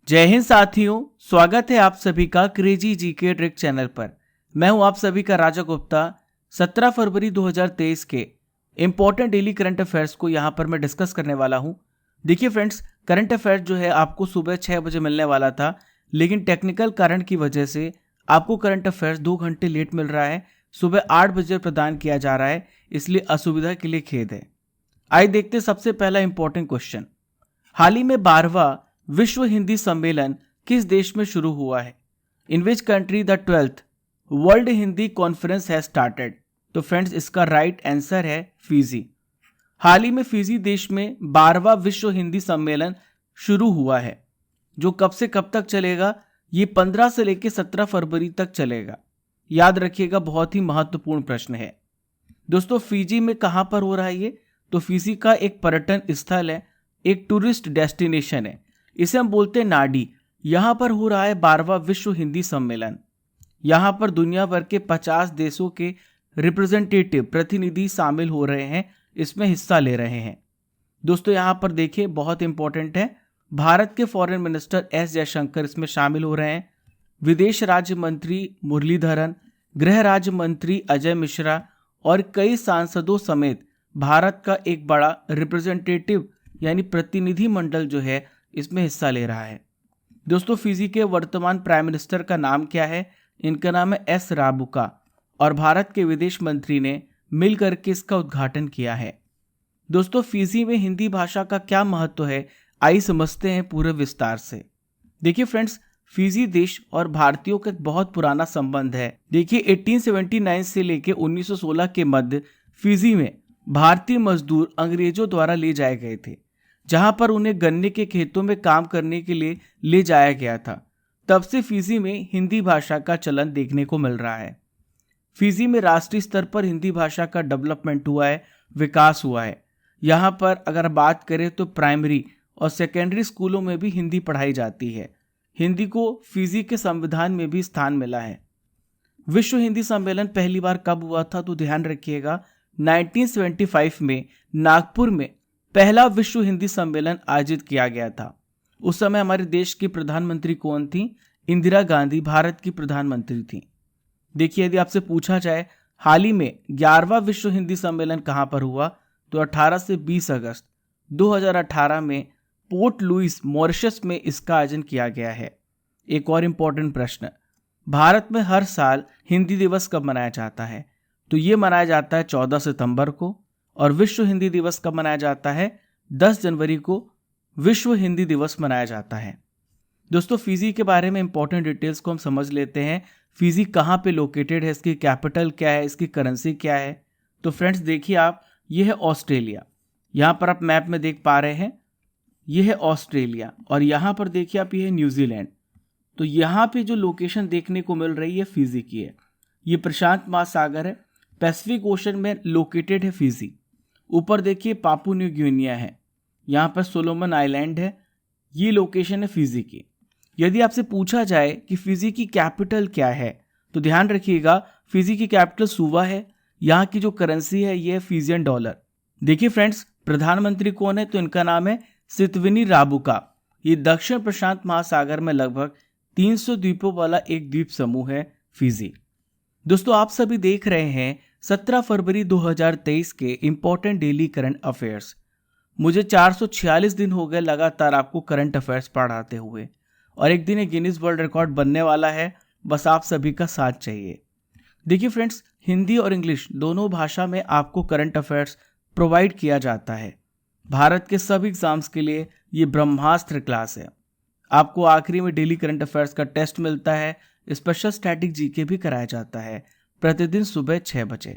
जय हिंद साथियों, स्वागत है आप सभी का क्रेजी जीके ट्रिक चैनल पर। मैं हूं आप सभी का राजा गुप्ता। 17 फरवरी 2023 के इंपॉर्टेंट डेली करंट अफेयर्स को यहां पर मैं डिस्कस करने वाला हूं। देखिए फ्रेंड्स, करंट अफेयर्स जो है आपको सुबह 6 बजे मिलने वाला था, लेकिन टेक्निकल कारण की वजह से आपको करंट अफेयर्स 2 घंटे लेट मिल रहा है। सुबह 8 बजे प्रदान किया जा रहा है, इसलिए असुविधा के लिए खेद है। आइए देखते सबसे पहला इंपॉर्टेंट क्वेश्चन। हाल ही में 12वां विश्व हिंदी सम्मेलन किस देश में शुरू हुआ है? In which country the 12th world Hindi conference has started? तो फ्रेंड्स, इसका राइट आंसर है फिजी। हाल ही में फिजी देश में 12वां विश्व हिंदी सम्मेलन शुरू हुआ है, जो कब से कब तक चलेगा? ये 15 से लेकर 17 फरवरी तक चलेगा। याद रखिएगा, बहुत ही महत्वपूर्ण प्रश्न है। दोस्तों, फिजी में कहां पर हो रहा है ये? तो फिजी का एक पर्यटन स्थल है, एक टूरिस्ट डेस्टिनेशन है, इसे हम बोलते हैं नाडी। यहां पर हो रहा है 12वां विश्व हिंदी सम्मेलन। यहां पर दुनिया भर के 50 देशों के रिप्रेजेंटेटिव प्रतिनिधि शामिल हो रहे हैं, इसमें हिस्सा ले रहे हैं। दोस्तों, यहां पर देखिए, बहुत इंपॉर्टेंट है, भारत के फॉरेन मिनिस्टर एस जयशंकर इसमें शामिल हो रहे हैं, विदेश राज्य मंत्री मुरलीधरन, गृह राज्य मंत्री अजय मिश्रा और कई सांसदों समेत भारत का एक बड़ा रिप्रेजेंटेटिव यानी प्रतिनिधि मंडल जो है इसमें हिस्सा ले रहा है। दोस्तों, फिजी के वर्तमान प्राइम मिनिस्टर का नाम क्या है? इनका नाम है एस राबुका, और भारत के विदेश मंत्री ने मिलकर के इसका उद्घाटन किया है। दोस्तों, फिजी में हिंदी भाषा का क्या महत्व है, आइए समझते हैं पूरे विस्तार से। देखिए फ्रेंड्स, फिजी देश और भारतीयों का एक बहुत पुराना संबंध है। देखिए, 1879 से लेकर 1916 के मध्य फिजी में भारतीय मजदूर अंग्रेजों द्वारा ले जाए गए थे, जहां पर उन्हें गन्ने के खेतों में काम करने के लिए ले जाया गया था। तब से फिजी में हिंदी भाषा का चलन देखने को मिल रहा है। फिजी में राष्ट्रीय स्तर पर हिंदी भाषा का डेवलपमेंट हुआ है, विकास हुआ है। यहाँ पर अगर बात करें तो प्राइमरी और सेकेंडरी स्कूलों में भी हिंदी पढ़ाई जाती है। हिंदी को फिजी के संविधान में भी स्थान मिला है। विश्व हिंदी सम्मेलन पहली बार कब हुआ था? तो ध्यान रखिएगा, 1975 में नागपुर में पहला विश्व हिंदी सम्मेलन आयोजित किया गया था। उस समय हमारे देश की प्रधानमंत्री कौन थी? इंदिरा गांधी भारत की प्रधानमंत्री थी। देखिए, यदि आपसे पूछा जाए हाल ही में 11वां विश्व हिंदी सम्मेलन कहां पर हुआ, तो 18 से 20 अगस्त 2018 में पोर्ट लुइस मॉरिशस में इसका आयोजन किया गया है। एक और इंपॉर्टेंट प्रश्न, भारत में हर साल हिंदी दिवस कब मनाया जाता है? तो ये मनाया जाता है 14 सितंबर को। और विश्व हिंदी दिवस कब मनाया जाता है? 10 जनवरी को विश्व हिंदी दिवस मनाया जाता है। दोस्तों, फिजी के बारे में इंपॉर्टेंट डिटेल्स को हम समझ लेते हैं। फिजी कहाँ पे लोकेटेड है, इसकी कैपिटल क्या है, इसकी करेंसी क्या है? तो फ्रेंड्स देखिए आप, ये है ऑस्ट्रेलिया। यहाँ पर आप मैप में देख पा रहे हैं, ये है ऑस्ट्रेलिया, और यहाँ पर देखिए आप, ये है न्यूजीलैंड। तो यहाँ पे जो लोकेशन देखने को मिल रही है फिजी की है। ये प्रशांत महासागर है, पैसिफिक ओशन में लोकेटेड है फिजी। ऊपर देखिए पापू न्यू गिनिया है, यहाँ पर सोलोमन आइलैंड है। ये लोकेशन है फिजी की। यदि आपसे पूछा जाए कि फिजी की कैपिटल क्या है, तो ध्यान रखिएगा, फिजी की कैपिटल सुवा है। यहाँ की जो करेंसी है ये है फिजियन डॉलर। देखिए फ्रेंड्स, प्रधानमंत्री कौन है? तो इनका नाम है सितविनी राबुका। ये दक्षिण प्रशांत महासागर में लगभग 300 द्वीपों वाला एक द्वीप समूह है फिजी। दोस्तों, आप सभी देख रहे हैं 17 फरवरी 2023 के इंपॉर्टेंट डेली करंट अफेयर्स। मुझे 446 दिन हो गए लगातार आपको करंट अफेयर्स पढ़ाते हुए, और एक दिन गिनीज वर्ल्ड रिकॉर्ड बनने वाला है। बस आप सभी का साथ चाहिए। देखिए फ्रेंड्स, हिंदी और इंग्लिश दोनों भाषा में आपको करंट अफेयर्स प्रोवाइड किया जाता है। भारत के सभी एग्जाम्स के लिए ये ब्रह्मास्त्र क्लास है। आपको आखिरी में डेली करंट अफेयर्स का टेस्ट मिलता है, स्पेशल स्टैटिक जीके भी कराया जाता है प्रतिदिन सुबह 6 बजे।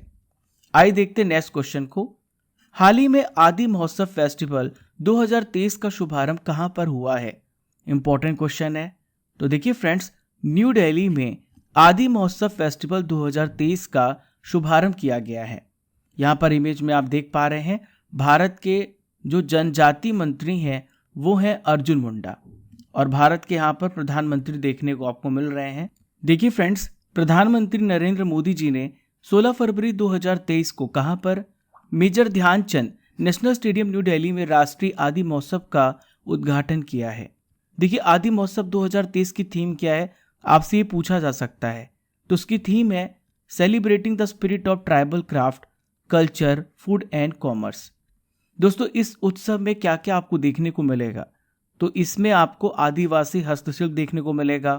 आइए देखते नेक्स्ट क्वेश्चन को। हाल ही में आदि महोत्सव फेस्टिवल 2023 का शुभारंभ कहां पर हुआ है? इंपॉर्टेंट क्वेश्चन है। तो देखिए फ्रेंड्स, न्यू दिल्ली में आदि महोत्सव फेस्टिवल 2023 का शुभारंभ किया गया है। यहां पर इमेज में आप देख पा रहे हैं, भारत के जो जनजाति मंत्री हैं वो हैं अर्जुन मुंडा, और भारत के यहाँ पर प्रधानमंत्री देखने को आपको मिल रहे हैं। देखिए फ्रेंड्स, प्रधानमंत्री नरेंद्र मोदी जी ने 16 फरवरी 2023 को कहां पर? Major Dhyan Chand national stadium new Delhi में राष्ट्रीय आदि महोत्सव का उद्घाटन किया है। देखिए आदि महोत्सव 2023 की थीम क्या है, आपसे ये पूछा जा सकता है। तो उसकी थीम है celebrating the spirit of tribal craft, culture, food and commerce. दोस्तों इस उत्सव में क्या क्या आपको देखने को मिलेगा, तो इसमें आपको आदिवासी हस्तशिल्प देखने को मिलेगा,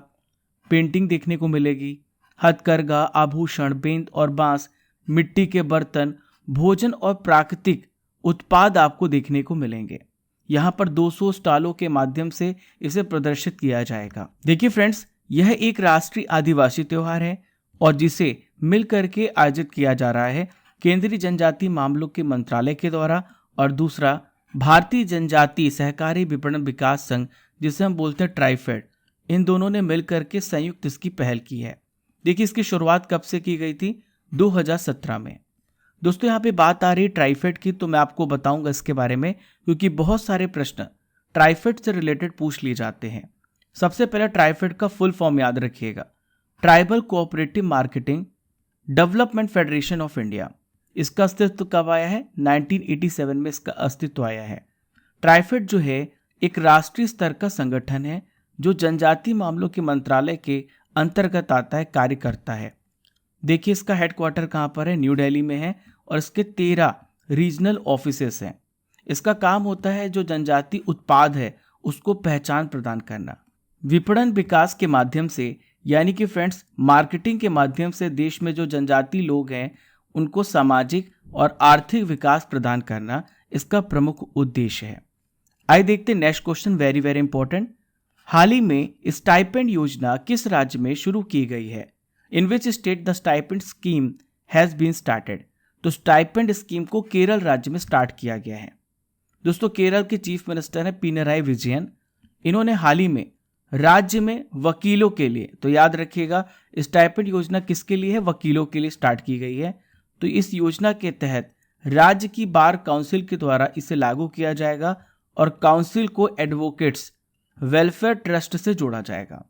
पेंटिंग देखने को मिलेगी, हथकरघा, आभूषण, बेंत और बांस, मिट्टी के बर्तन, भोजन और प्राकृतिक उत्पाद आपको देखने को मिलेंगे। यहाँ पर 200 स्टॉलों के माध्यम से इसे प्रदर्शित किया जाएगा। देखिए फ्रेंड्स, यह एक राष्ट्रीय आदिवासी त्योहार है और जिसे मिल करके आयोजित किया जा रहा है केंद्रीय जनजातीय मामलों के मंत्रालय के द्वारा, और दूसरा भारतीय जनजातीय सहकारी विपणन विकास संघ, जिसे हम बोलते हैं ट्राइफेड, इन दोनों ने मिलकर के संयुक्त इसकी पहल की है। देखिए इसकी शुरुआत कब से की गई थी, 2017 में। दोस्तों यहाँ पे बात आ रही है ट्राइफेड की, तो मैं आपको बताऊंगा इसके बारे में, क्योंकि बहुत सारे प्रश्न ट्राइफेड से रिलेटेड पूछ लिए जाते हैं। सबसे पहले ट्राइफेड का फुल फॉर्म याद रखिएगा, tribal cooperative marketing development federation of India. इसका अस्तित्व कब आया है, 1987 में इसका अस्तित्व आया है। ट्राइफेड जो है एक राष्ट्रीय स्तर का संगठन है जो जनजातीय मामलों के मंत्रालय के अंतर्गत आता है, कार्य करता है। देखिए इसका हेडक्वार्टर कहाँ पर है, न्यू दिल्ली में है, और इसके 13 रीजनल ऑफिसेस हैं। इसका काम होता है जो जनजातीय उत्पाद है उसको पहचान प्रदान करना, विपणन विकास के माध्यम से, यानी कि फ्रेंड्स मार्केटिंग के माध्यम से देश में जो जनजातीय लोग हैं उनको सामाजिक और आर्थिक विकास प्रदान करना इसका प्रमुख उद्देश्य है। आइए देखते हैं next question, very very important. हाल ही में स्टाइपेंड योजना किस राज्य में शुरू की गई है, in which state the stipend scheme has been started. तो स्टाइपेंड स्कीम को केरल राज्य में स्टार्ट किया गया है। दोस्तों केरल के चीफ मिनिस्टर है पिनराई विजयन। इन्होंने हाल ही में राज्य में वकीलों के लिए, तो याद रखिएगा स्टाइपेंड योजना किसके लिए है, वकीलों के लिए स्टार्ट की गई है। तो इस योजना के तहत राज्य की बार काउंसिल के द्वारा इसे लागू किया जाएगा और काउंसिल को एडवोकेट्स वेलफेयर ट्रस्ट से जोड़ा जाएगा।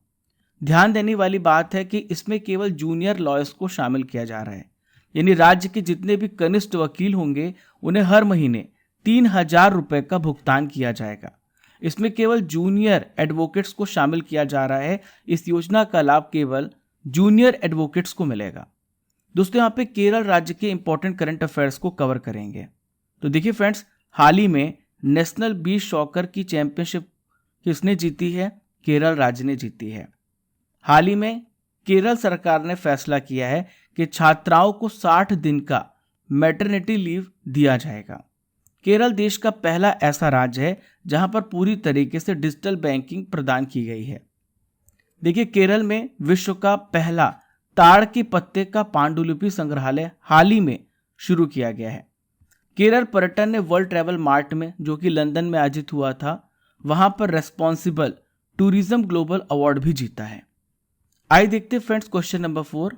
ध्यान देने वाली बात है कि इसमें केवल जूनियर लॉयर्स को शामिल किया जा रहा है, यानी राज्य के जितने भी कनिष्ठ वकील होंगे उन्हें हर महीने 3000 रुपए का भुगतान किया जाएगा। इसमें केवल जूनियर एडवोकेट्स को शामिल किया जा रहा है। इस योजना का लाभ केवल जूनियर एडवोकेट्स को मिलेगा। दोस्तों यहाँ पे केरल राज्य के इंपॉर्टेंट करंट अफेयर्स को कवर करेंगे। तो देखिए फ्रेंड्स, हाल ही में नेशनल बीच सॉकर की चैंपियनशिप किसने जीती है, केरल राज्य ने जीती है। हाल ही में केरल सरकार ने फैसला किया है कि छात्राओं को 60 दिन का मैटरनिटी लीव दिया जाएगा। केरल देश का पहला ऐसा राज्य है जहां पर पूरी तरीके से डिजिटल बैंकिंग प्रदान की गई है। देखिए केरल में विश्व का पहला ताड़ के पत्ते का पांडुलिपि संग्रहालय हाल ही में शुरू किया गया है। केरल पर्यटन ने वर्ल्ड ट्रैवल मार्ट में, जो कि लंदन में आयोजित हुआ था, वहां पर रेस्पॉन्सिबल टूरिज्म ग्लोबल अवार्ड भी जीता है। आइए देखते फ्रेंड्स क्वेश्चन नंबर 4।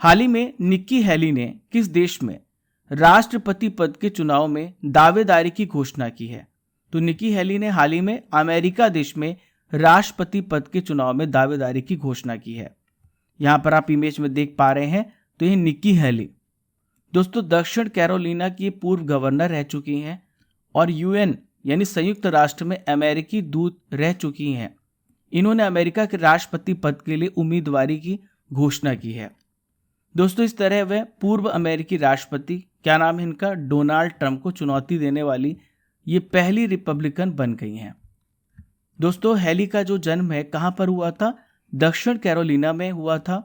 हाल ही में निक्की हैली ने किस देश में राष्ट्रपति पद के चुनाव में दावेदारी की घोषणा की है। तो निक्की हैली ने हाल ही में अमेरिका देश में राष्ट्रपति पद के चुनाव में दावेदारी की घोषणा की है। यहां पर आप इमेज में देख पा रहे हैं, तो ये निक्की हैली दोस्तों दक्षिण कैरोलिना की पूर्व गवर्नर रह चुकी हैं और यूएन यानी संयुक्त राष्ट्र में अमेरिकी दूत रह चुकी हैं। इन्होंने अमेरिका के राष्ट्रपति पद के लिए उम्मीदवारी की घोषणा की है। दोस्तों इस तरह वह पूर्व अमेरिकी राष्ट्रपति, क्या नाम है इनका, डोनाल्ड ट्रंप को चुनौती देने वाली ये पहली रिपब्लिकन बन गई हैं। दोस्तों हैली का जो जन्म है कहां पर हुआ था, दक्षिण कैरोलिना में हुआ था।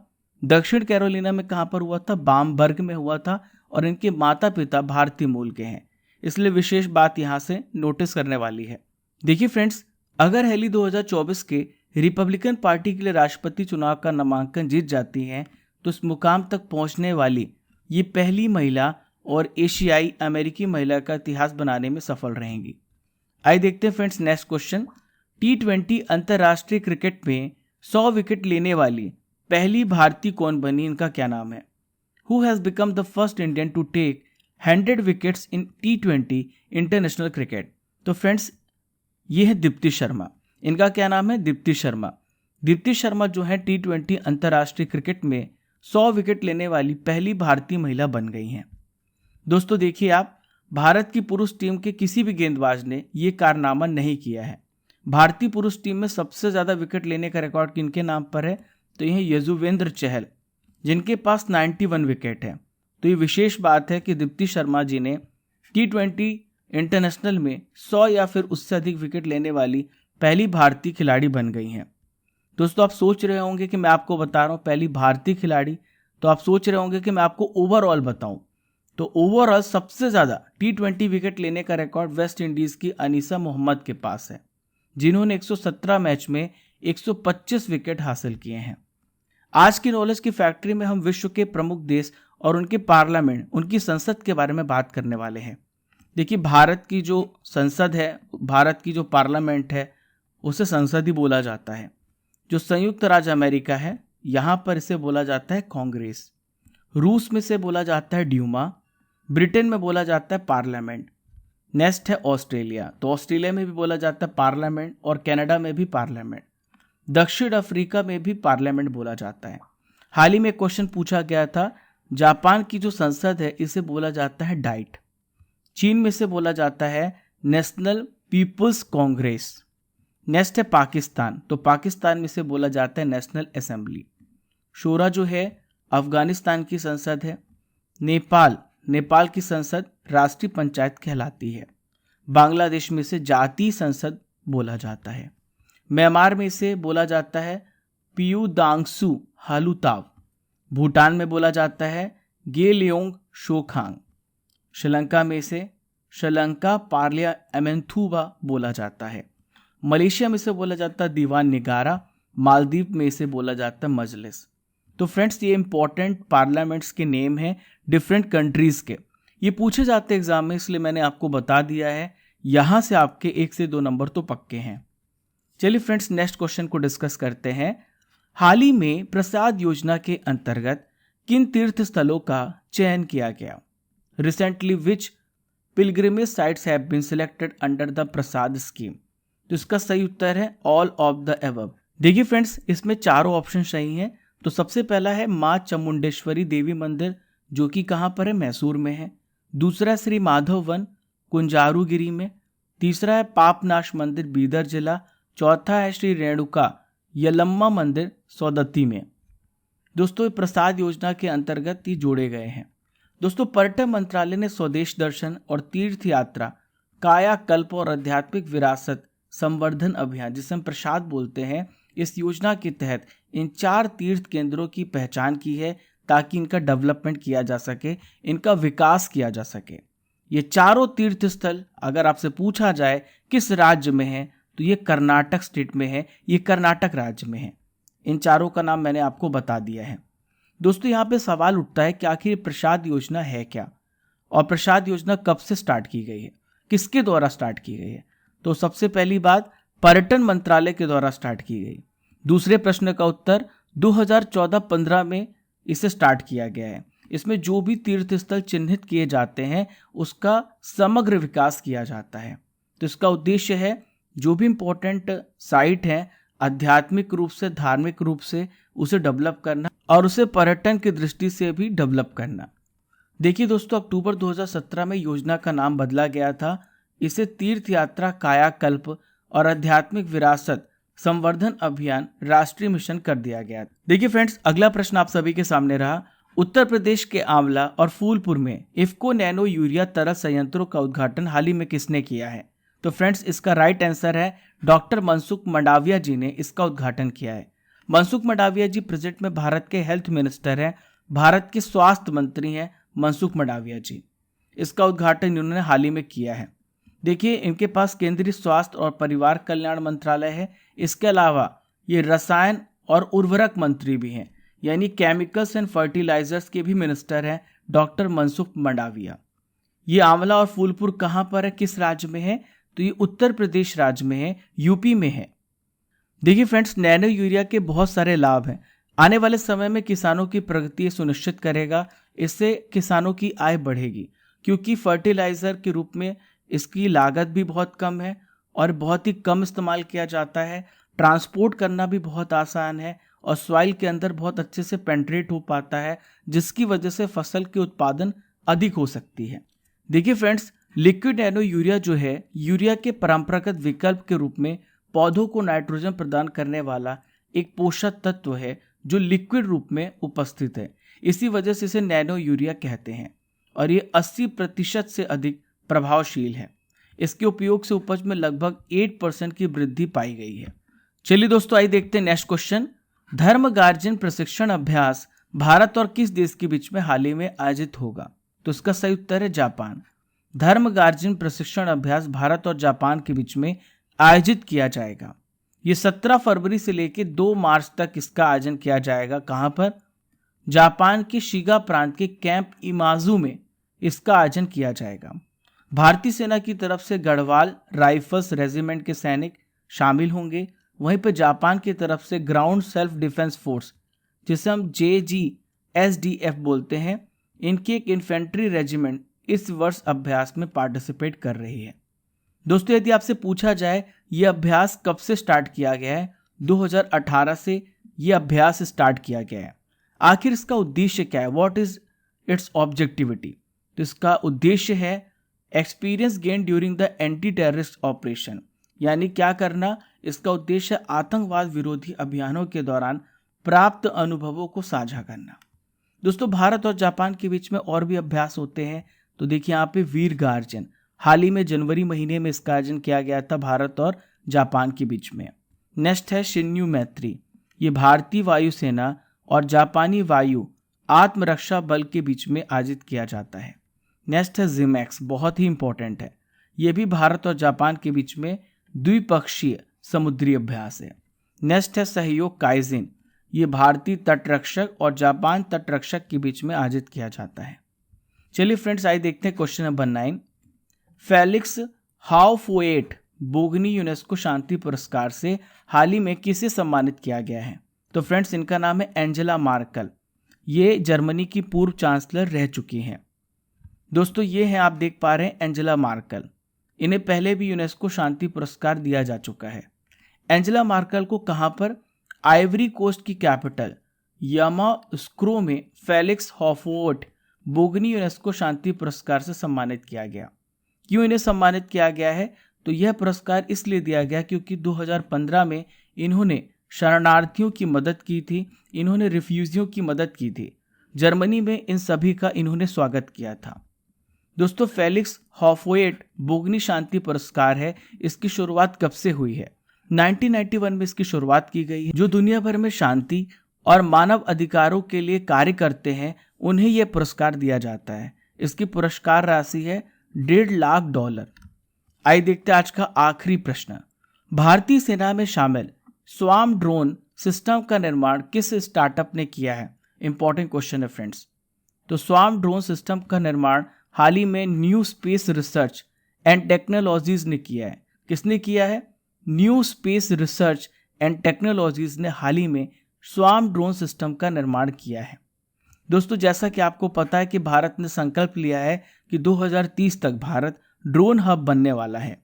दक्षिण कैरोलिना में कहां पर हुआ था, बामबर्ग में हुआ था, और इनके माता पिता भारतीय मूल के हैं, इसलिए विशेष बात यहां से नोटिस करने वाली है। देखिए फ्रेंड्स, अगर हैली 2024 के रिपब्लिकन पार्टी के लिए राष्ट्रपति चुनाव का नामांकन जीत जाती हैं तो इस मुकाम तक पहुंचने वाली ये पहली महिला और एशियाई अमेरिकी महिला का इतिहास बनाने में सफल रहेंगी। आइए देखते हैं फ्रेंड्स नेक्स्ट क्वेश्चन। T20 अंतर्राष्ट्रीय क्रिकेट में 100 विकेट लेने वाली पहली भारतीय कौन बनी, इनका क्या नाम है। Who has become the first Indian to take 100 wickets in T20 international cricket. तो फ्रेंड्स ये है दीप्ति शर्मा। इनका क्या नाम है, दीप्ति शर्मा। दीप्ति शर्मा जो है T20 अंतर्राष्ट्रीय क्रिकेट में 100 विकेट लेने वाली पहली भारतीय महिला बन गई हैं। दोस्तों देखिए आप, भारत की पुरुष टीम के किसी भी गेंदबाज ने ये कारनामा नहीं किया है। भारतीय पुरुष टीम में सबसे ज्यादा विकेट लेने का रिकॉर्ड किनके नाम पर है? तो ये यजुवेंद्र चहल, जिनके पास 91 विकेट है। तो ये विशेष बात है कि दीप्ति शर्मा जी ने T20 इंटरनेशनल में 100 या फिर उससे अधिक विकेट लेने वाली पहली भारतीय खिलाड़ी बन गई हैं। दोस्तों आप सोच रहे होंगे कि मैं आपको बता रहा हूँ पहली भारतीय खिलाड़ी, तो आप सोच रहे होंगे कि मैं आपको ओवरऑल बताऊं। तो ओवरऑल सबसे ज्यादा T20 विकेट लेने का रिकॉर्ड वेस्ट इंडीज की अनीसा मोहम्मद के पास है, जिन्होंने 117 मैच में 125 विकेट हासिल किए हैं। आज की नॉलेज की फैक्ट्री में हम विश्व के प्रमुख देश और उनके पार्लियामेंट, उनकी संसद के बारे में बात करने वाले हैं। देखिए, भारत की जो संसद है, भारत की जो पार्लियामेंट है, उसे संसद ही बोला जाता है। जो संयुक्त राज्य अमेरिका है, यहाँ पर इसे बोला जाता है कांग्रेस। रूस में से बोला जाता है ड्यूमा। ब्रिटेन में बोला जाता है पार्लियामेंट। नेक्स्ट है ऑस्ट्रेलिया, तो ऑस्ट्रेलिया में भी बोला जाता है पार्लियामेंट और कनाडा में भी पार्लियामेंट। दक्षिण अफ्रीका में भी पार्लियामेंट बोला जाता है। हाल ही में क्वेश्चन पूछा गया था, जापान की जो संसद है इसे बोला जाता है डाइट। चीन में से बोला जाता है नेशनल पीपुल्स कांग्रेस। नेक्स्ट है पाकिस्तान, तो पाकिस्तान में से बोला जाता है नेशनल असेंबली। शोरा जो है अफगानिस्तान की संसद है। नेपाल की संसद राष्ट्रीय पंचायत कहलाती है। बांग्लादेश में से जातीय संसद बोला जाता है। म्यांमार में से बोला जाता है पियुदांगसु हालुताव। भूटान में बोला जाता है गेलियोंग शोखांग। श्रीलंका में से श्रीलंका पार्लियामेंथुबा बोला जाता है। मलेशिया में से बोला जाता है दीवान निगारा। मालदीव में से बोला जाता है मजलिस। तो फ्रेंड्स, ये इंपॉर्टेंट पार्लियामेंट्स के नेम हैं डिफरेंट कंट्रीज के। ये पूछे जाते हैं एग्जाम में, इसलिए मैंने आपको बता दिया है। यहां से आपके 1 से 2 नंबर तो पक्के हैं। चलिए फ्रेंड्स, नेक्स्ट क्वेश्चन को डिस्कस करते हैं। हाल ही में प्रसाद योजना के अंतर्गत किन तीर्थ स्थलों का चयन किया गया? Recently which pilgrimage sites have been selected under the PRASAD scheme? तो इसका सही उत्तर है ऑल ऑफ द एबव। देखिए फ्रेंड्स, इसमें चारों ऑप्शन सही हैं। तो सबसे पहला है माँ चामुंडेश्वरी देवी मंदिर, जो कि कहाँ पर है? मैसूर में है। दूसरा है श्री माधव वन कुंजारुगिरी में। तीसरा है पापनाश मंदिर बीदर जिला। चौथा है श्री रेणुका यलम्मा मंदिर सौदत्ती में। दोस्तों, ये प्रसाद योजना के अंतर्गत ही जोड़े गए हैं। दोस्तों, पर्यटन मंत्रालय ने स्वदेश दर्शन और तीर्थ यात्रा, कायाकल्प और आध्यात्मिक विरासत संवर्धन अभियान, जिसे हम प्रसाद बोलते हैं, इस योजना के तहत इन 4 तीर्थ केंद्रों की पहचान की है ताकि इनका डेवलपमेंट किया जा सके, इनका विकास किया जा सके। ये चारों तीर्थ स्थल अगर आपसे पूछा जाए किस राज्य में है, तो ये कर्नाटक स्टेट में है, ये कर्नाटक राज्य में है। इन चारों का नाम मैंने आपको बता दिया है। दोस्तों, यहाँ पे सवाल उठता है कि आखिर प्रसाद योजना है क्या, और प्रसाद योजना कब से स्टार्ट की गई है, किसके द्वारा स्टार्ट की गई है? तो सबसे पहली बात, पर्यटन मंत्रालय के द्वारा स्टार्ट की गई। दूसरे प्रश्न का उत्तर, 2014-15 में इसे स्टार्ट किया गया है। इसमें जो भी तीर्थ स्थल चिन्हित किए जाते हैं उसका समग्र विकास किया जाता है। तो इसका उद्देश्य है जो भी इंपॉर्टेंट साइट है, आध्यात्मिक रूप से, धार्मिक रूप से उसे डेवलप करना और उसे पर्यटन की दृष्टि से भी डेवलप करना। देखिए दोस्तों, अक्टूबर 2017 में योजना का नाम बदला गया था। इसे तीर्थ यात्रा, कायाकल्प और आध्यात्मिक विरासत संवर्धन अभियान राष्ट्रीय मिशन कर दिया गया। देखिए फ्रेंड्स, अगला प्रश्न आप सभी के सामने रहा। उत्तर प्रदेश के आंवला और फूलपुर में इफ्को नैनो यूरिया तरल संयंत्रों का उद्घाटन हाल ही में किसने किया है? तो फ्रेंड्स, इसका राइट आंसर है डॉक्टर मनसुख मंडाविया जी ने इसका उद्घाटन किया है। मनसुख मंडाविया जी प्रेजेंट में भारत के हेल्थ मिनिस्टर हैं, भारत के स्वास्थ्य मंत्री हैं मनसुख मंडाविया जी। इसका उद्घाटन इन्होंने हाल ही में किया है। देखिए, इनके पास केंद्रीय स्वास्थ्य और परिवार कल्याण मंत्रालय है। इसके अलावा ये रसायन और उर्वरक मंत्री भी हैं, यानी केमिकल्स एंड फर्टिलाइजर्स के भी मिनिस्टर हैं डॉक्टर मनसुख मंडाविया। ये आंवला और फूलपुर कहाँ पर है, किस राज्य में है? तो ये उत्तर प्रदेश राज्य में है, यूपी में है। देखिए फ्रेंड्स, नैनो यूरिया के बहुत सारे लाभ हैं। आने वाले समय में किसानों की प्रगति सुनिश्चित करेगा। इससे किसानों की आय बढ़ेगी, क्योंकि फर्टिलाइजर के रूप में इसकी लागत भी बहुत कम है और बहुत ही कम इस्तेमाल किया जाता है। ट्रांसपोर्ट करना भी बहुत आसान है और सॉइल के अंदर बहुत अच्छे से पेंट्रेट हो पाता है, जिसकी वजह से फसल के उत्पादन अधिक हो सकती है। देखिए फ्रेंड्स, लिक्विड नैनो यूरिया जो है, यूरिया के परंपरागत विकल्प के रूप में पौधों को नाइट्रोजन प्रदान करने वाला एक पोषक तत्व है जो लिक्विड रूप में उपस्थित है। इसी वजह से इसे नैनो यूरिया कहते हैं और ये 80% से अधिक प्रभावशील है। इसके उपयोग से उपज में लगभग 8% की वृद्धि पाई गई है। चलिए दोस्तों, आइए देखते हैं नेक्स्ट क्वेश्चन। धर्म गार्जियन प्रशिक्षण अभ्यास भारत और किस देश के बीच में हाल ही में आयोजित होगा? तो इसका सही उत्तर है जापान। धर्म गार्जियन प्रशिक्षण अभ्यास भारत और जापान के बीच में आयोजित किया जाएगा। ये 17 फरवरी से लेकर 2 मार्च तक इसका आयोजन किया जाएगा। कहां पर? जापान के शिगा प्रांत के कैंप इमाजू में इसका आयोजन किया जाएगा। भारतीय सेना की तरफ से गढ़वाल राइफल्स रेजिमेंट के सैनिक शामिल होंगे। वहीं पर जापान की तरफ से ग्राउंड सेल्फ डिफेंस फोर्स, जिसे हम JGSDF बोलते हैं, इनकी एक इन्फेंट्री रेजिमेंट इस वर्ष अभ्यास में पार्टिसिपेट कर रही है। दोस्तों, यदि आपसे पूछा जाए यह अभ्यास कब से स्टार्ट किया गया है? 2018 से यह अभ्यास स्टार्ट किया गया है। आखिर इसका उद्देश्य क्या है? What is it's objectivity? तो इसका उद्देश्य है experience gain during the anti terrorist operation, यानी क्या करना? इसका उद्देश्य आतंकवाद विरोधी अभियानों के दौरान प्राप्त अनुभवों को साझा करना। दोस्तों, भारत और जापान के बीच में और भी अभ्यास होते हैं। तो देखिए यहाँ पे वीर गार्जियन, हाल ही में जनवरी महीने में इसका आयोजन किया गया था भारत और जापान के बीच में। नेक्स्ट है शिन्यू मैत्री, ये भारतीय वायुसेना और जापानी वायु आत्मरक्षा बल के बीच में आयोजित किया जाता है। नेक्स्ट है जिमैक्स, बहुत ही इंपॉर्टेंट है। यह भी भारत और जापान के बीच में द्विपक्षीय समुद्री अभ्यास है। नेक्स्ट है सहयोग काइजिन, ये भारतीय तटरक्षक और जापान तटरक्षक के बीच में आयोजित किया जाता है। चलिए फ्रेंड्स, आइए देखते हैं क्वेश्चन नंबर 9। फेलिक्स हाउफोएट बोगनी यूनेस्को शांति पुरस्कार से हाल ही में किसे सम्मानित किया गया है? तो फ्रेंड्स, इनका नाम है एंजेला मार्कल। ये जर्मनी की पूर्व चांसलर रह चुकी हैं। दोस्तों, ये हैं, आप देख पा रहे हैं, एंजेला मार्कल। इन्हें पहले भी यूनेस्को शांति पुरस्कार दिया जा चुका है। एंजेला मार्कल को कहां पर? आइवरी कोस्ट की कैपिटल यामाउस्क्रो में फेलिक्स हाउफोएट बोगनी यूनेस्को शांति पुरस्कार से सम्मानित किया गया। क्यों इन्हें सम्मानित किया गया है? तो यह पुरस्कार इसलिए दिया गया क्योंकि 2015 में इन्होंने शरणार्थियों की मदद की थी, इन्होंने रिफ्यूजियों की मदद की थी। जर्मनी में इन सभी का इन्होंने स्वागत किया था। दोस्तों, फेलिक्स हाउफोएट बोगनी शांति पुरस्कार है, इसकी शुरुआत कब से हुई है? 1991 में इसकी शुरुआत की गई है। जो दुनिया भर में शांति और मानव अधिकारों के लिए कार्य करते हैं उन्हें यह पुरस्कार दिया जाता है। इसकी पुरस्कार राशि है $1.5 लाख। आइए देखते हैं आज का आखिरी प्रश्न। भारतीय सेना में शामिल स्वार्म ड्रोन सिस्टम का निर्माण किस स्टार्टअप ने किया है? इंपॉर्टेंट क्वेश्चन है फ्रेंड्स। तो स्वार्म ड्रोन सिस्टम का निर्माण हाल ही में new space research and technologies ने किया है। किसने किया है? New space research and technologies ने हाल ही में स्वार्म ड्रोन सिस्टम का निर्माण किया है। दोस्तों, जैसा कि आपको पता है कि भारत ने संकल्प लिया है कि 2030 तक भारत ड्रोन हब बनने वाला है।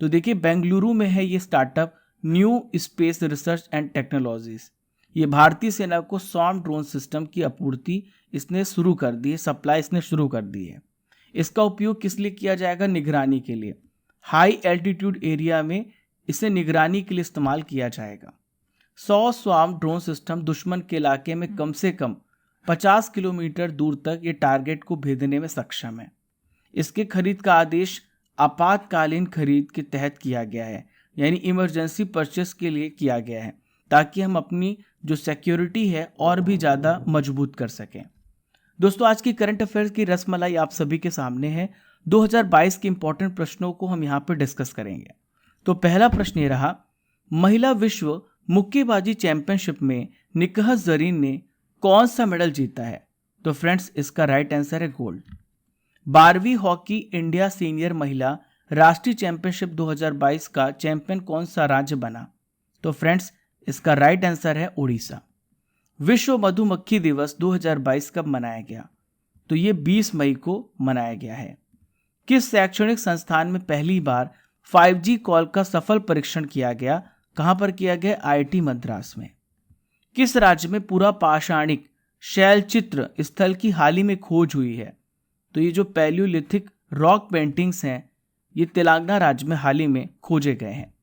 तो देखिए, बेंगलुरु में है ये startup new space research and technologies. ये भारतीय सेना को स्वार्म ड्रोन सिस्टम की आपूर्ति इसने शुरू कर दी है, सप्लाई इसने शुरू कर दी है। इसका उपयोग किस लिए किया जाएगा? निगरानी के लिए। हाई एल्टीट्यूड एरिया में इसे निगरानी के लिए इस्तेमाल किया जाएगा। 100 स्वार्म ड्रोन सिस्टम दुश्मन के इलाके में कम से कम 50 किलोमीटर दूर तक ये टारगेट को भेजने में सक्षम है। इसके खरीद का आदेश आपातकालीन खरीद के तहत किया गया है, यानी इमरजेंसी परचेस के लिए किया गया है, ताकि हम अपनी जो सिक्योरिटी है और भी ज़्यादा मजबूत कर सकें। दोस्तों, आज की करंट अफेयर्स की रसमलाई आप सभी के सामने है। 2022 के इंपॉर्टेंट प्रश्नों को हम यहाँ पर डिस्कस करेंगे। तो पहला प्रश्न ये रहा, महिला विश्व मुक्केबाजी चैंपियनशिप में निकहत जरीन ने कौन सा मेडल जीता है? तो फ्रेंड्स, इसका राइट आंसर है गोल्ड। 12वीं हॉकी इंडिया सीनियर महिला राष्ट्रीय चैंपियनशिप 2022 का चैंपियन कौन सा राज्य बना? तो फ्रेंड्स, इसका राइट आंसर है उड़ीसा। विश्व मधुमक्खी दिवस 2022 कब मनाया गया? तो ये 20 मई को मनाया गया है। किस शैक्षणिक संस्थान में पहली बार 5G कॉल का सफल परीक्षण किया गया? कहां पर किया गया? IIT मद्रास में। किस राज्य में पूरा पाषाणिक शैलचित्र स्थल की हाल ही में खोज हुई है? तो ये जो पैलियोलिथिक रॉक पेंटिंग्स हैं ये तेलंगाना राज्य में हाल ही में खोजे गए हैं।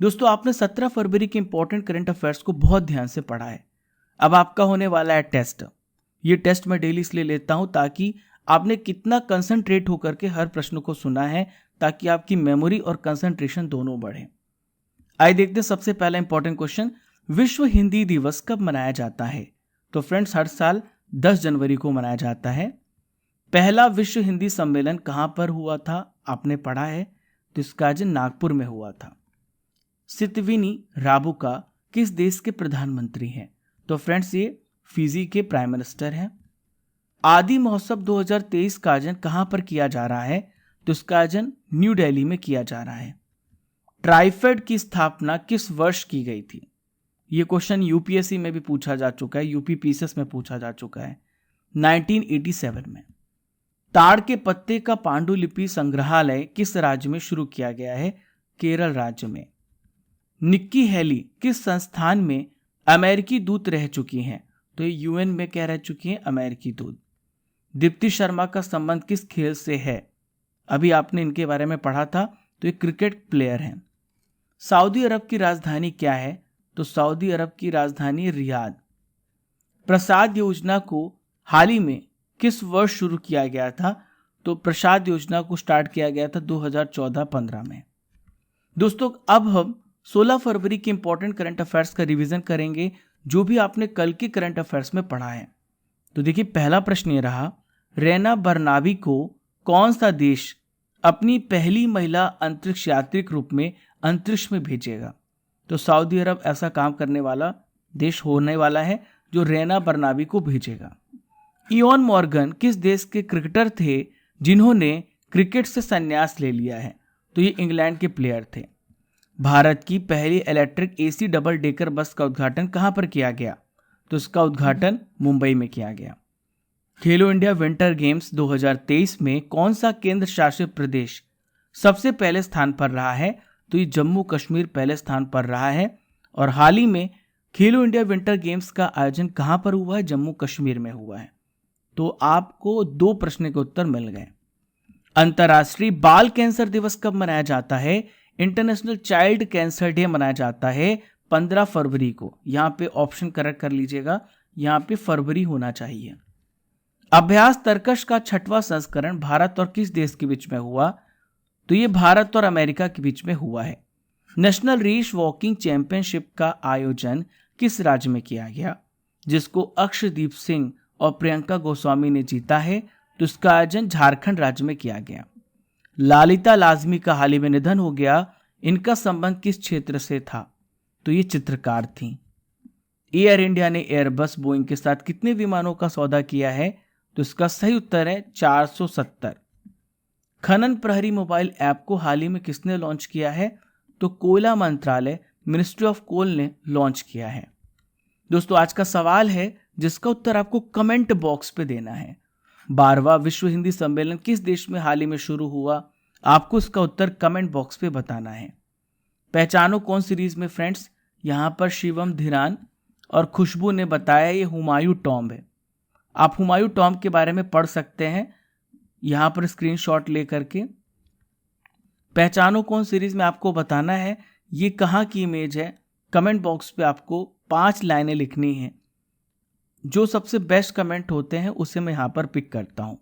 दोस्तों आपने 17 फरवरी के इंपॉर्टेंट करंट अफेयर्स को बहुत ध्यान से पढ़ा है। अब आपका होने वाला है टेस्ट। ये टेस्ट मैं डेली इसलिए लेता हूं ताकि आपने कितना कंसंट्रेट होकर के हर प्रश्न को सुना है, ताकि आपकी मेमोरी और कंसंट्रेशन दोनों बढ़े। आइए देखते हैं सबसे पहला इंपॉर्टेंट क्वेश्चन, विश्व हिंदी दिवस कब मनाया जाता है? तो फ्रेंड्स हर साल 10 जनवरी को मनाया जाता है। पहला विश्व हिंदी सम्मेलन कहां पर हुआ था? आपने पढ़ा है, तो इसका आयोजन नागपुर में हुआ था। सितविनी राबुका किस देश के प्रधानमंत्री हैं? तो फ्रेंड्स ये फिजी के प्राइम मिनिस्टर हैं। आदि महोत्सव 2023 का आयोजन कहां पर किया जा रहा है? तो इसका आयोजन न्यू दिल्ली में किया जा रहा है। ट्राइफेड की स्थापना किस वर्ष की गई थी? ये क्वेश्चन यूपीएससी में भी पूछा जा चुका है, यूपी पीसीएस में पूछा जा चुका है, 1987 में। ताड़ के पत्ते का पांडुलिपि संग्रहालय किस राज्य में शुरू किया गया है? केरल राज्य में। निक्की हेली किस संस्थान में अमेरिकी दूत रह चुकी हैं? तो ये यूएन में क्या रह चुकी हैं? अमेरिकी दूत। दीप्ति शर्मा का संबंध किस खेल से है? अभी आपने इनके बारे में पढ़ा था, तो ये क्रिकेट प्लेयर हैं। सऊदी अरब की राजधानी क्या है? तो सऊदी अरब की राजधानी रियाद। प्रसाद योजना को हाल ही में किस वर्ष शुरू किया गया था? तो प्रसाद योजना को स्टार्ट किया गया था 2014-15 में। दोस्तों अब हम 16 फरवरी के इंपॉर्टेंट करंट अफेयर्स का रिवीजन करेंगे, जो भी आपने कल के करंट अफेयर्स में पढ़ा है। तो देखिए पहला प्रश्न ये रहा, रैना बर्नाबी को कौन सा देश अपनी पहली महिला अंतरिक्ष यात्री के रूप में अंतरिक्ष में भेजेगा? तो सऊदी अरब ऐसा काम करने वाला देश होने वाला है जो रैना बर्नाबी को भेजेगा। इयोन मॉर्गन किस देश के क्रिकेटर थे जिन्होंने क्रिकेट से संन्यास ले लिया है? तो ये इंग्लैंड के प्लेयर थे। भारत की पहली electric AC double decker bus का उद्घाटन कहां पर किया गया? तो इसका उद्घाटन मुंबई में किया गया। खेलो इंडिया विंटर गेम्स 2023 में कौन सा केंद्र शासित प्रदेश सबसे पहले स्थान पर रहा है? तो ये जम्मू कश्मीर पहले स्थान पर रहा है। और हाल ही में खेलो इंडिया विंटर गेम्स का आयोजन कहां पर हुआ है? जम्मू कश्मीर में हुआ है। तो आपको 2 प्रश्न के उत्तर मिल गए। अंतर्राष्ट्रीय बाल कैंसर दिवस कब मनाया जाता है? इंटरनेशनल चाइल्ड कैंसर डे मनाया जाता है 15 फरवरी को। यहां पे ऑप्शन करेक्ट कर लीजिएगा, यहां पे फरवरी होना चाहिए। अभ्यास तर्कश का 6वां संस्करण भारत और किस देश के बीच में हुआ? तो ये भारत और अमेरिका के बीच में हुआ है। नेशनल रेस वॉकिंग चैंपियनशिप का आयोजन किस राज्य में किया गया, जिसको अक्षदीप सिंह और प्रियंका गोस्वामी ने जीता है? तो इसका आयोजन झारखंड राज्य में किया गया। लालिता लाजमी का हाल ही में निधन हो गया, इनका संबंध किस क्षेत्र से था? तो ये चित्रकार थी। एयर इंडिया ने एयरबस बोइंग के साथ कितने विमानों का सौदा किया है? तो इसका सही उत्तर है 470। खनन प्रहरी मोबाइल ऐप को हाल ही में किसने लॉन्च किया है? तो कोयला मंत्रालय मिनिस्ट्री ऑफ कोल ने लॉन्च किया है। दोस्तों आज का सवाल है जिसका उत्तर आपको कमेंट बॉक्स पे देना है। 12वां विश्व हिंदी सम्मेलन किस देश में हाल ही में शुरू हुआ? आपको इसका उत्तर कमेंट बॉक्स पे बताना है। पहचानो कौन सीरीज में फ्रेंड्स, यहां पर शिवम धीरान और खुशबू ने बताया ये हुमायूं टॉम्ब है। आप हुमायूं टॉम्ब के बारे में पढ़ सकते हैं यहां पर स्क्रीनशॉट लेकर के। पहचानो कौन सीरीज में आपको बताना है ये कहां की इमेज है। कमेंट बॉक्स पे आपको 5 लाइनें लिखनी है। जो सबसे बेस्ट कमेंट होते हैं उसे मैं यहां पर पिक करता हूं।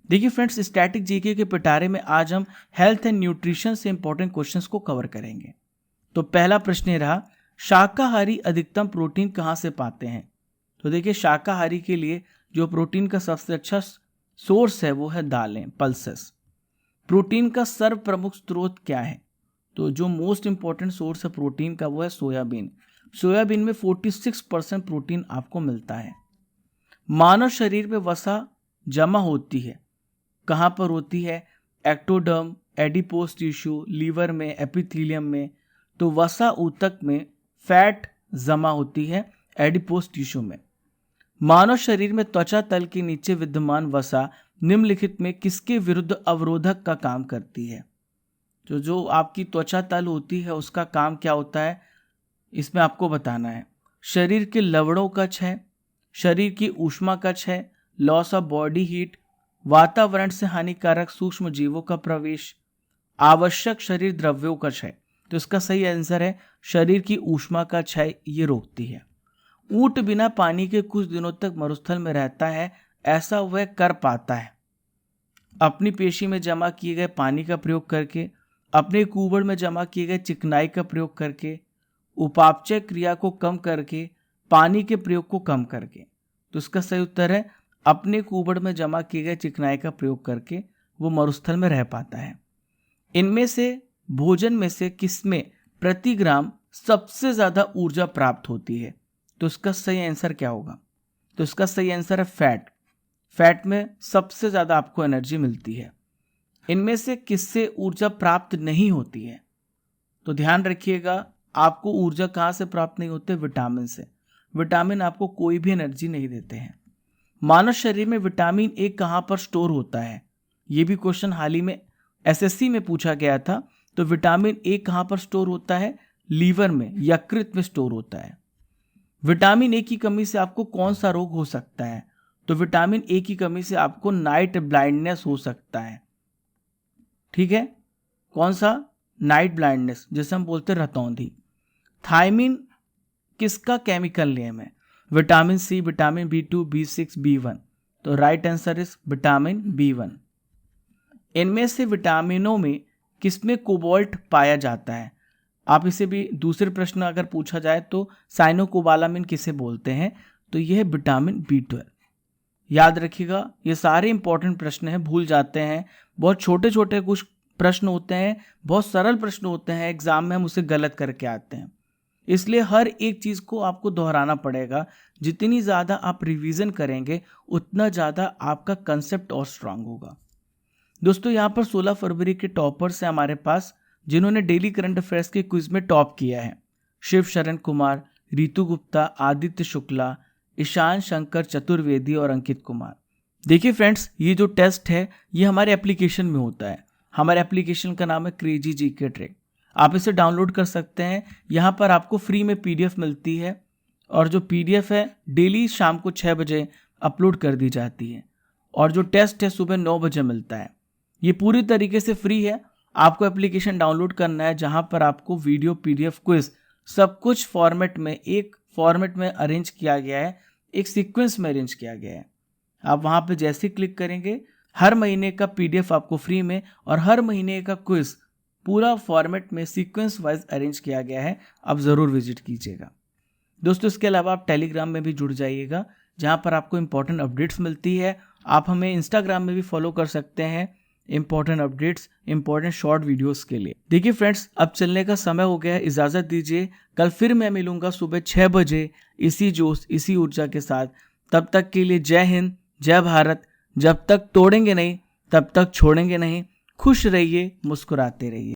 देखिए फ्रेंड्स, स्टैटिक जीके के पिटारे में आज हम हेल्थ एंड न्यूट्रिशन से इंपॉर्टेंट क्वेश्चंस को कवर करेंगे। तो पहला प्रश्न ये रहा, शाकाहारी अधिकतम प्रोटीन कहां से पाते हैं? तो देखिए शाकाहारी के लिए जो प्रोटीन का सबसे अच्छा सोर्स है वो है दालें, पल्सेस। प्रोटीन का सर्व प्रमुख स्रोत क्या है? तो जो मोस्ट इंपॉर्टेंट सोर्स है प्रोटीन का वो है सोयाबीन। सोयाबीन में 46% प्रोटीन आपको मिलता है। मानव शरीर में वसा जमा होती है, कहां पर होती है? एक्टोडर्म, एडिपोस टिश्यू, लीवर में, एपिथेलियम में। तो वसा ऊतक में फैट जमा होती है एडिपोस टिश्यू में। मानव शरीर में त्वचा तल के नीचे विद्यमान वसा निम्नलिखित में किसके विरुद्ध अवरोधक का काम करती है? तो जो आपकी त्वचा तल होती है उसका काम क्या होता है इसमें आपको बताना है। शरीर के लवणों कक्ष है, शरीर की ऊष्मा कक्ष है, लॉस ऑफ बॉडी हीट, वातावरण से हानिकारक सूक्ष्म जीवों का प्रवेश, आवश्यक शरीर द्रव्यों कक्ष है। तो इसका सही आंसर है शरीर की ऊष्मा का क्षय ये रोकती है। ऊंट बिना पानी के कुछ दिनों तक मरुस्थल में रहता है, ऐसा वह कर पाता है अपनी पेशी में जमा किए गए पानी का प्रयोग करके, अपने कुबड़ में जमा किए गए चिकनाई का प्रयोग करके, उपापचय क्रिया को कम करके, पानी के प्रयोग को कम करके। तो इसका सही उत्तर है अपने कुबड़ में जमा किए गए चिकनाई का प्रयोग करके वो मरुस्थल में रह पाता है। इनमें से भोजन में से किसमें प्रति ग्राम सबसे ज्यादा ऊर्जा प्राप्त होती है? तो इसका सही आंसर क्या होगा? तो इसका सही आंसर है फैट। फैट में सबसे ज्यादा आपको एनर्जी मिलती है। इनमें से किससे ऊर्जा प्राप्त नहीं होती है? तो ध्यान रखिएगा, आपको ऊर्जा कहाँ से प्राप्त नहीं होते? विटामिन से। विटामिन आपको कोई भी एनर्जी नहीं देते हैं। मानव शरीर में विटामिन ए कहाँ पर स्टोर होता है? ये भी क्वेश्चन हाल ही में एसएससी में पूछा गया था। तो विटामिन ए कहाँ पर स्टोर होता है? लीवर में, यकृत में स्टोर होता है। विटामिन ए की कमी से आपको कौन सा रोग हो सकता है? तो विटामिन ए की कमी से आपको नाइट ब्लाइंडनेस हो सकता है। ठीक है, कौन सा? नाइट ब्लाइंडनेस, जिसे हम बोलते हैं रतौंधी। थायमिन किसका केमिकल नेम है? Vitamin C, vitamin B2, B6, B1। तो right answer is vitamin B1। इनमें से विटामिनों में किसमें कोबाल्ट पाया जाता है? आप इसे भी दूसरे प्रश्न अगर पूछा जाए तो साइनोकोबालामिन किसे बोलते हैं? तो यह है विटामिन B12। याद रखिएगा, ये सारे इंपॉर्टेंट प्रश्न हैं, भूल जाते हैं। बहुत छोटे छोटे कुछ प्रश्न होते हैं, बहुत सरल प्रश्न होते हैं, एग्जाम में हम उसे गलत करके आते हैं। इसलिए हर एक चीज को आपको दोहराना पड़ेगा। जितनी ज्यादा आप रिवीजन करेंगे उतना ज्यादा आपका कंसेप्ट और स्ट्रांग होगा। दोस्तों, यहाँ पर 16 फरवरी के टॉपर्स हैं हमारे पास, जिन्होंने डेली करंट अफेयर्स के क्विज में टॉप किया है। शिव शरण कुमार, रितु गुप्ता, आदित्य शुक्ला, ईशान शंकर चतुर्वेदी और अंकित कुमार। देखिए फ्रेंड्स, ये जो टेस्ट है ये हमारे एप्लीकेशन में होता है। हमारे एप्लीकेशन का नाम है क्रेजी जीके ट्रिक। आप इसे डाउनलोड कर सकते हैं। यहाँ पर आपको फ्री में पीडीएफ मिलती है और जो पीडीएफ है डेली शाम को 6 बजे अपलोड कर दी जाती है और जो टेस्ट है सुबह 9 बजे मिलता है। ये पूरी तरीके से फ्री है। आपको एप्लीकेशन डाउनलोड करना है, जहाँ पर आपको वीडियो, पीडीएफ, क्विज सब कुछ फॉर्मेट में, एक फॉर्मेट में अरेंज किया गया है, एक सीक्वेंस में अरेंज किया गया है। आप वहाँ पे जैसे क्लिक करेंगे हर महीने का पीडीएफ आपको फ्री में और हर महीने का क्विज पूरा फॉर्मेट में सीक्वेंस वाइज अरेंज किया गया है। आप ज़रूर विजिट कीजिएगा। दोस्तों, इसके अलावा आप टेलीग्राम में भी जुड़ जाइएगा, जहाँ पर आपको इंपॉर्टेंट अपडेट्स मिलती है। आप हमें इंस्टाग्राम में भी फॉलो कर सकते हैं important updates, important short videos के लिए। देखिए फ्रेंड्स, अब चलने का समय हो गया है, इजाज़त दीजिए। कल फिर मैं मिलूंगा सुबह 6 बजे इसी जोश, इसी ऊर्जा के साथ। तब तक के लिए जय हिंद, जय भारत। जब तक तोड़ेंगे नहीं तब तक छोड़ेंगे नहीं। खुश रहिए, मुस्कुराते रहिए।